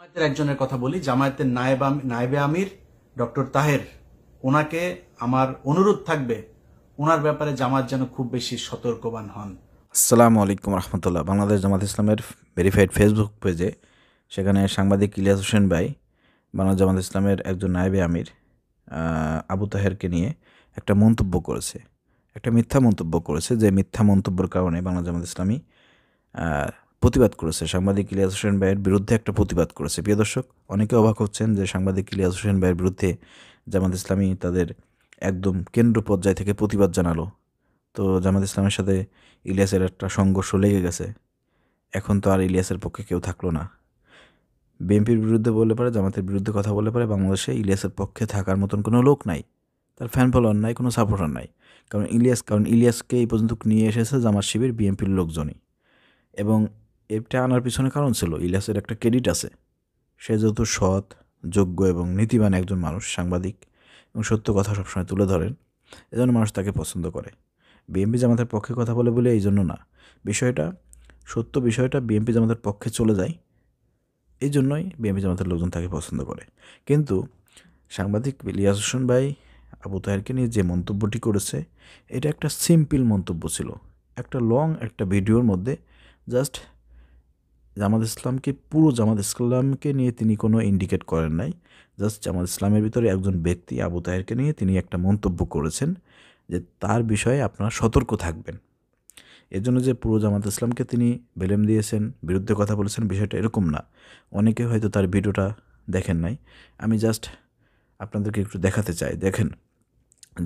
জামায়াতের একজনের কথা বলি, জামায়াতের নায়েবে আমির ডক্টর তাহের, ওনাকে আমার অনুরোধ থাকবে ওনার ব্যাপারে জামাত যেন খুব বেশি সতর্কবান হন। আসসালামু আলাইকুম রহমতুল্লাহ। বাংলাদেশ জামাত ইসলামের ভেরিফাইড ফেসবুক পেজে সেখানে সাংবাদিক ইলিয়াস হোসেন ভাই বাংলাদেশ জামাত ইসলামের একজন নায়েবে আমির আবু তাহেরকে নিয়ে একটা মন্তব্য করেছে, একটা মিথ্যা মন্তব্য করেছে। যে মিথ্যা মন্তব্যের কারণে বাংলাদেশ জামাত ইসলামী প্রতিবাদ করেছে, সাংবাদিক ইলিয়াস হোসেন ভাইয়ের বিরুদ্ধে একটা প্রতিবাদ করেছে। প্রিয় দর্শক, অনেকে অবাক হচ্ছেন যে সাংবাদিক ইলিয়াস হোসেন ভাইয়ের বিরুদ্ধে জামাত ইসলামী তাদের একদম কেন্দ্র পর্যায় থেকে প্রতিবাদ জানালো। তো জামাত ইসলামের সাথে ইলিয়াসের একটা সংঘর্ষ লেগে গেছে। এখন তো আর ইলিয়াসের পক্ষে কেউ থাকলো না। বিএনপির বিরুদ্ধে বললে পারে, জামাতের বিরুদ্ধে কথা বললে পারে, বাংলাদেশে ইলিয়াসের পক্ষে থাকার মতন কোনো লোক নাই, তার ফ্যান ফলোয়ার নাই, কোনো সাপোর্টার নাই। কারণ ইলিয়াসকে এই পর্যন্ত নিয়ে এসেছে জামাত শিবির বিএনপির লোকজনই। এবং এটা আনার পিছনে কারণ ছিল, ইলিয়াসের একটা ক্রেডিট আছে। সে যেহেতু সৎ, যোগ্য এবং নীতিবান একজন মানুষ, সাংবাদিক এবং সত্য কথা সবসময় তুলে ধরেন, এজন্য মানুষ তাকে পছন্দ করে। বিএনপি জামাতের পক্ষে কথা বলে এই জন্য না, বিষয়টা বিএনপি জামাতের পক্ষে চলে যায়, এই জন্যই বিএনপি জামাতের লোকজন তাকে পছন্দ করে। কিন্তু সাংবাদিক ইলিয়াস হোসেন ভাই আবু তাহেরকে নিয়ে যে মন্তব্যটি করেছে, এটা একটা সিম্পল মন্তব্য ছিল। একটা ভিডিওর মধ্যে জাস্ট পুরো জামাত ইসলামকে নিয়ে তিনি কোনো ইন্ডিকেট করেন নাই। জাস্ট জামাত ইসলামের ভিতরে একজন ব্যক্তি আবু তাহেরকে নিয়ে তিনি একটা মন্তব্য করেছেন যে তার বিষয়ে আপনারা সতর্ক থাকবেন। এর জন্য যে পুরো জামাত ইসলামকে তিনি বেলেম দিয়েছেন, বিরুদ্ধে কথা বলেছেন, বিষয়টা এরকম না। অনেকে হয়তো তার ভিডিওটা দেখেন নাই, আমি জাস্ট আপনাদেরকে একটু দেখাতে চাই। দেখেন,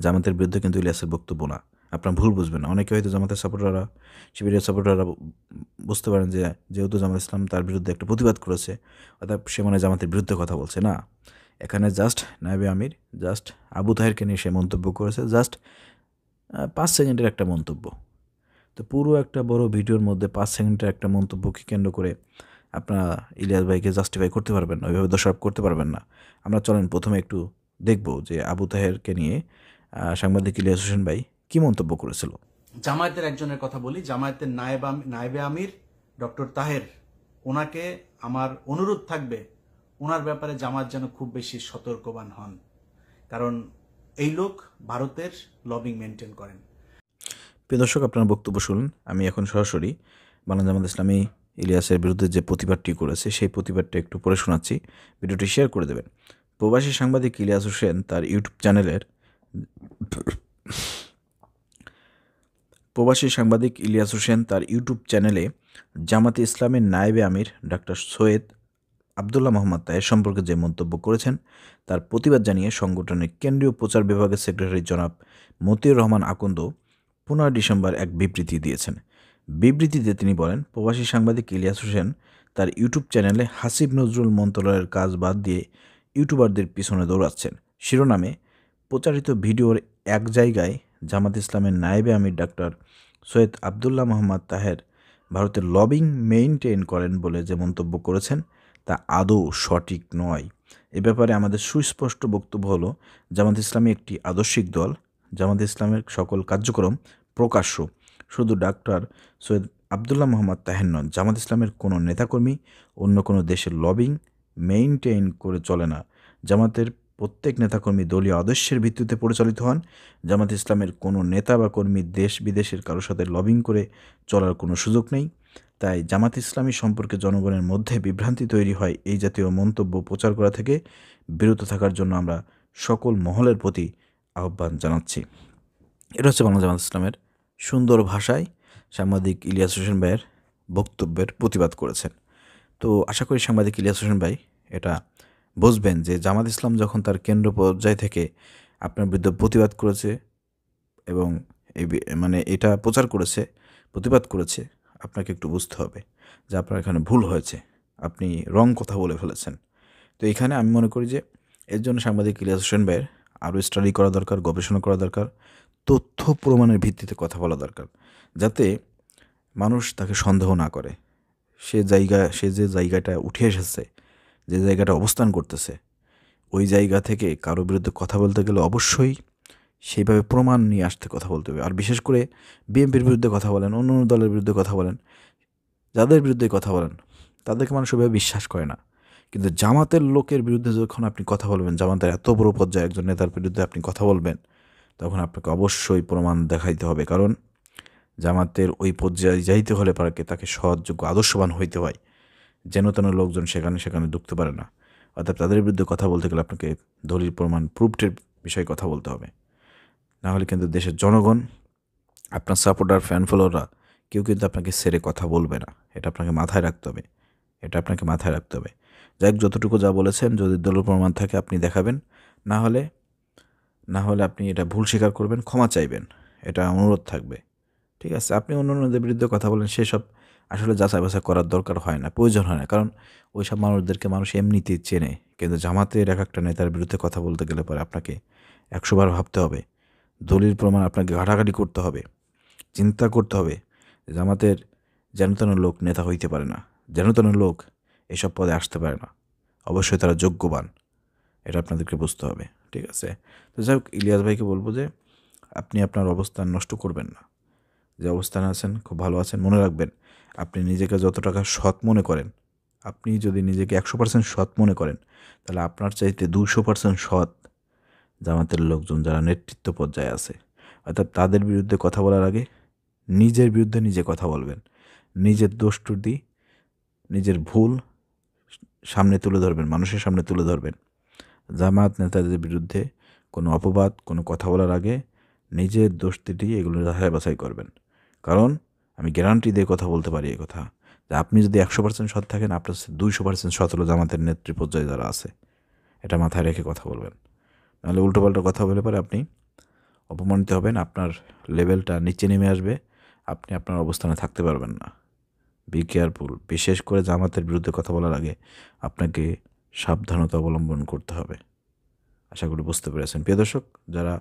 জামাতের বিরুদ্ধে কিন্তু ইলিয়াসের বক্তব্য না, আপনারা ভুল বুঝবেন না। অনেকে হয়তো জামাতের সাপোর্টাররা, শিবিরের সাপোর্টাররা বুঝতে পারেন যে যেহেতু জামাত ইসলাম তার বিরুদ্ধে একটা প্রতিবাদ করেছে, অর্থাৎ সে মানে জামাতের বিরুদ্ধে কথা বলছে না। এখানে জাস্ট নায়েবে আমির জাস্ট আবু তাহেরকে নিয়ে সে মন্তব্য করেছে, জাস্ট 5 সেকেন্ডের একটা মন্তব্য। তো পুরো একটা বড় ভিডিওর মধ্যে 5 সেকেন্ডের একটা মন্তব্যকে কেন্দ্র করে আপনারা ইলিয়াস ভাইকে জাস্টিফাই করতে পারবেন না, ওইভাবে দোষারোপ করতে পারবেন না। আমরা চলেন প্রথমে একটু দেখব যে আবু তাহেরকে নিয়ে সাংবাদিক ইলিয়াস হোসেন ভাই কী মন্তব্য করেছিল। জামায়াতের একজনের কথা বলি, জামায়াতের নায়েবে আমির ডক্টর তাহের, ওনাকে আমার অনুরোধ থাকবে ওনার ব্যাপারে জামাত যেন খুব বেশি সতর্কবান হন। কারণ এই লোক ভারতের লবিং মেনটেন করেন। প্রিয় দর্শক, আপনার বক্তব্য শুনুন। আমি এখন সরাসরি বাংলাদেশ জামাত ইসলামী ইলিয়াসের বিরুদ্ধে যে প্রতিবাদটি করেছে সেই প্রতিবাদটা একটু পড়ে শোনাচ্ছি, ভিডিওটি শেয়ার করে দেবেন। প্রবাসী সাংবাদিক ইলিয়াস হোসেন তার ইউটিউব চ্যানেলে জামাতে ইসলামের নায়েবে আমির ডাক্তার সৈয়দ আবদুল্লাহ মোহাম্মদ তাহের সম্পর্কে যে মন্তব্য করেছেন তার প্রতিবাদ জানিয়ে সংগঠনের কেন্দ্রীয় প্রচার বিভাগের সেক্রেটারি জনাব মতিউর রহমান আকন্দ 15 ডিসেম্বর এক বিবৃতি দিয়েছেন। বিবৃতিতে তিনি বলেন, প্রবাসী সাংবাদিক ইলিয়াস হোসেন তার ইউটিউব চ্যানেলে হাসিব নজরুল মন্ত্রণালয়ের কাজ বাদ দিয়ে ইউটিউবারদের পিছনে দৌড়াচ্ছেন শিরোনামে প্রচারিত ভিডিওর এক জায়গায় জামাত ইসলামের নায়েবে আমির ডাক্তার সৈয়দ আবদুল্লাহ মোহাম্মদ তাহের ভারতের লবিং মেইনটেইন করেন বলে যে মন্তব্য করেছেন তা আদৌ সঠিক নয়। এ ব্যাপারে আমাদের সুস্পষ্ট বক্তব্য হলো, জামাত ইসলামী একটি আদর্শিক দল। জামাত ইসলামের সকল কার্যক্রম প্রকাশ্য। শুধু ডাক্তার সৈয়দ আবদুল্লাহ মোহাম্মদ তাহের নন, জামাত ইসলামের কোনো নেতাকর্মী অন্য কোনো দেশের লবিং মেইনটেইন করে চলে না। জামাতের প্রত্যেক নেতাকর্মী দলীয় আদর্শের ভিত্তিতে পরিচালিত হন। জামাত ইসলামের কোনো নেতা বা কর্মী দেশ বিদেশের কারোর সাথে লবিং করে চলার কোনো সুযোগ নেই। তাই জামাত ইসলামী সম্পর্কে জনগণের মধ্যে বিভ্রান্তি তৈরি হয়, এই জাতীয় মন্তব্য প্রচার করা থেকে বিরত থাকার জন্য আমরা সকল মহলের প্রতি আহ্বান জানাচ্ছি। এটা হচ্ছে বাংলাদেশ জামাত ইসলামের সুন্দর ভাষায় সাংবাদিক ইলিয়াস হোসেন ভাইয়ের বক্তব্যের প্রতিবাদ করেছেন। তো আশা করি সাংবাদিক ইলিয়াস হোসেন ভাই এটা বুঝবেন যে জামাত ইসলাম যখন তার কেন্দ্র পর্যায় থেকে আপনার বিরুদ্ধে প্রতিবাদ করেছে এবং এটা প্রতিবাদ করেছে, আপনাকে একটু বুঝতে হবে যে আপনার এখানে ভুল হয়েছে, আপনি রং কথা বলে ফেলেছেন। তো এখানে আমি মনে করি যে এর জন্য সাংবাদিক ইলিয়াস হোসেন ভাইয়ের আরও স্টাডি করা দরকার, গবেষণা করা দরকার, তথ্য প্রমাণের ভিত্তিতে কথা বলা দরকার, যাতে মানুষ তাকে সন্দেহ না করে। সে যে জায়গাটা উঠে এসেছে, যে জায়গাটা অবস্থান করতেছে, ওই জায়গা থেকে কারো বিরুদ্ধে কথা বলতে গেলে অবশ্যই সেইভাবে প্রমাণ নিয়ে আসতে কথা বলতে হবে। আর বিশেষ করে বিএনপির বিরুদ্ধে কথা বলেন, অন্য দলের বিরুদ্ধে কথা বলেন, যাদের বিরুদ্ধে কথা বলেন তাদেরকে মানুষ ওইভাবে বিশ্বাস করে না। কিন্তু জামাতের লোকের বিরুদ্ধে যখন আপনি কথা বলবেন, জামাতের এত বড় পর্যায়ে একজন নেতার বিরুদ্ধে আপনি কথা বলবেন, তখন আপনাকে অবশ্যই প্রমাণ দেখাইতে হবে। কারণ জামাতের ওই পর্যায়ে যাইতে হলে তাকে সৎযোগ্য আদর্শবান হইতে হয়। যেন তেন লোকজন সেখানে ঢুকতে পারে না। অর্থাৎ তাদের বিরুদ্ধে কথা বলতে গেলে আপনাকে দলিল প্রমাণ প্রুফটের বিষয়ে কথা বলতে হবে। না হলে কিন্তু দেশের জনগণ, আপনার সাপোর্টার, ফ্যান ফলোয়াররা কেউ কিন্তু আপনাকে ছেড়ে কথা বলবে না। এটা আপনাকে মাথায় রাখতে হবে। যাই হোক, যতটুকু যা বলেছেন, যদি দলিল প্রমাণ থাকে আপনি দেখাবেন, না হলে আপনি এটা ভুল স্বীকার করবেন, ক্ষমা চাইবেন, এটা অনুরোধ থাকবে। ঠিক আছে? আপনি অন্যদের বিরুদ্ধে কথা বলেন, সেসব আসলে যাচাই বাছাই করার দরকার হয় না, প্রয়োজন হয় না। কারণ ওই সব মানুষদেরকে মানুষ এমনিতেই চেনে। কিন্তু জামাতের এক একটা নেতার বিরুদ্ধে কথা বলতে গেলে পরে আপনাকে 100 বার ভাবতে হবে, দলিল প্রমাণ আপনাকে ঘাটাঘাটি করতে হবে, চিন্তা করতে হবে। জামাতের যেন তেন লোক নেতা হইতে পারে না, যেন তেন লোক এসব পদে আসতে পারে না। অবশ্যই তারা যোগ্যবান, এটা আপনাদেরকে বুঝতে হবে। ঠিক আছে? তো যাই হোক, ইলিয়াস ভাইকে বলবো যে আপনি আপনার অবস্থান নষ্ট করবেন না। যে অবস্থানে আছেন খুব ভালো আছেন। মনে রাখবেন, আপনি নিজেকে যত টাকা সৎ মনে করেন, আপনি যদি নিজেকে 100% সৎ মনে করেন, তাহলে আপনার চাইতে 200% সৎ জামাতের লোকজন যারা নেতৃত্ব পর্যায়ে আছে। অর্থাৎ তাদের বিরুদ্ধে কথা বলার আগে নিজের বিরুদ্ধে নিজে কথা বলবেন, নিজের দোষ ত্রুটি, নিজের ভুল সামনে তুলে ধরবেন, মানুষের সামনে তুলে ধরবেন। জামাত নেতাদের বিরুদ্ধে কোনো অপবাদ, কোনো কথা বলার আগে নিজের দোষ ত্রুটি এগুলো যাচাই বাছাই করবেন। কারণ আমি গ্যারান্টি দিয়ে কথা বলতে পারি এই কথা, যে আপনি যদি 100% সৎ থাকেন, আপনার 200% সৎ হলো জামাতের নেতৃত্ব পর্যায়ে যারা আছে। এটা মাথায় রেখে কথা বলবেন, নাহলে উল্টোপাল্টা কথা বলে পরে আপনি অপমানিত হবেন, আপনার লেভেলটা নিচে নেমে আসবে, আপনি আপনার অবস্থানে থাকতে পারবেন না। Be careful. বিশেষ করে জামাতের বিরুদ্ধে কথা বলার আগে আপনাকে সাবধানতা অবলম্বন করতে হবে। আশা করি বুঝতে পেরেছেন। প্রিয় দর্শক, যারা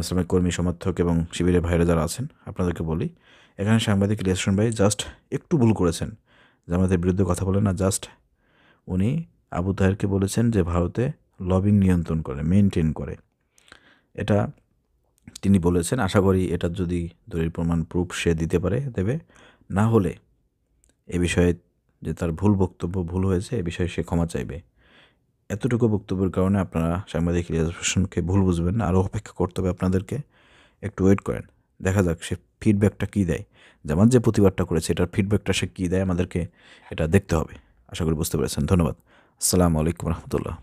ইসলামিক কর্মী, সমর্থক এবং শিবিরের ভাইরা যারা আছেন, আপনাদেরকে বলি, এখানে সাংবাদিক ইলিয়াস হোসেন ভাই জাস্ট একটু ভুল করেছেন। জামাতের বিরুদ্ধে কথা বলেন না, জাস্ট উনি আবু তাহেরকে বলেছেন যে ভারতে লবিং নিয়ন্ত্রণ করে, মেনটেন করে, এটা তিনি বলেছেন। আশা করি এটা যদি দলিল প্রমাণ প্রুফ সে দিতে পারে দেবে, না হলে এ বিষয়ে যে তার ভুল হয়েছে এ বিষয়ে সে ক্ষমা চাইবে। এতটুকু বক্তব্যের কারণে আপনারা সাংবাদিক ইলিয়াস হোসেনকে ভুল বুঝবেন না, আরও অপেক্ষা করতে হবে আপনাদেরকে। একটু ওয়েট করেন, দেখা যাক সে ফিডব্যাকটা কী দেয়। জামাত যে প্রতিবাদটা করেছে এটার ফিডব্যাকটা সে কী দেয়, আমাদেরকে এটা দেখতে হবে। আশা করি বুঝতে পেরেছেন। ধন্যবাদ। আসসালামু আলাইকুম রহমতুল্লাহ।